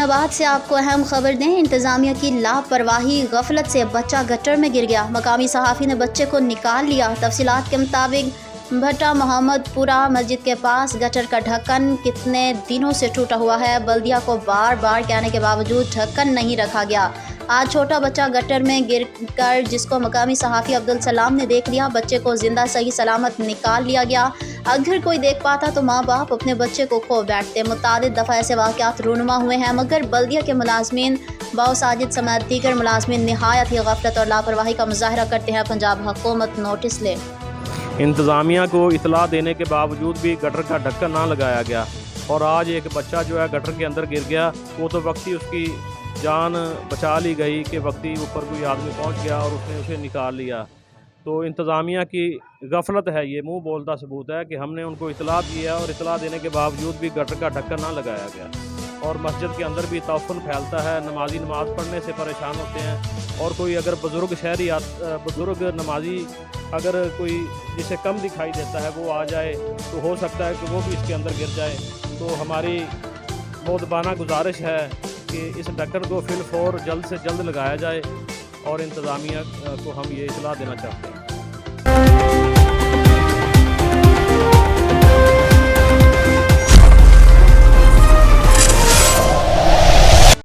हुसैनाबाद से आपको अहम खबर दें। इंतजामिया की लापरवाही गफलत से बच्चा गटर में गिर गया। मकामी सहाफ़ी ने बच्चे को निकाल लिया। तफसीलात के मुताबिक भट्टा मोहम्मदपुरा मस्जिद के पास गटर का ढक्कन कितने दिनों से टूटा हुआ है। बल्दिया को बार बार कहने के बावजूद ढक्कन नहीं रखा गया। आज छोटा बच्चा गटर में गिरकर जिसको मकामी सहाफ़ी अब्दुल सलाम ने देख लिया। बच्चे को जिंदा सही सलामत निकाल लिया गया। अगर कोई देख पाता तो माँ बाप अपने बच्चे को खो बैठते। मुतादिद दफ़ा ऐसे वाक़यात रूनुमा हुए हैं, मगर बल्दिया के मुलाजमीन बाउसाजिद समेत दीगर मुलाजमीन नहायत ही गफलत और लापरवाही का मुजाहरा करते हैं। पंजाब हुकूमत नोटिस ले। इंतज़ामिया को इतला देने के बावजूद भी गटर का ढक्कन ना लगाया गया और आज एक बच्चा जो है गटर के अंदर गिर गया। वो तो वक्ती उसकी जान बचा ली गई कि वक्ती ऊपर कोई आदमी पहुंच गया और उसने उसे निकाल लिया। तो इंतज़ामिया की गफलत है, ये मुंह बोलता सबूत है कि हमने उनको इतला दिया और इतला देने के बावजूद भी गटर का ढक्कन ना लगाया गया। और मस्जिद के अंदर भी तौफ़ुन फैलता है, नमाजी नमाज़ पढ़ने से परेशान होते हैं। और कोई अगर बुज़ुर्ग शहरी बुज़ुर्ग नमाजी अगर कोई जिसे कम दिखाई देता है वो आ जाए तो हो सकता है कि वो भी इसके अंदर गिर जाए। तो हमारी मोदबाना गुजारिश है कि इस ढक्कन को फिल फौर जल्द से जल्द लगाया जाए और इंतज़ामिया को हम ये इतला देना चाहते हैं।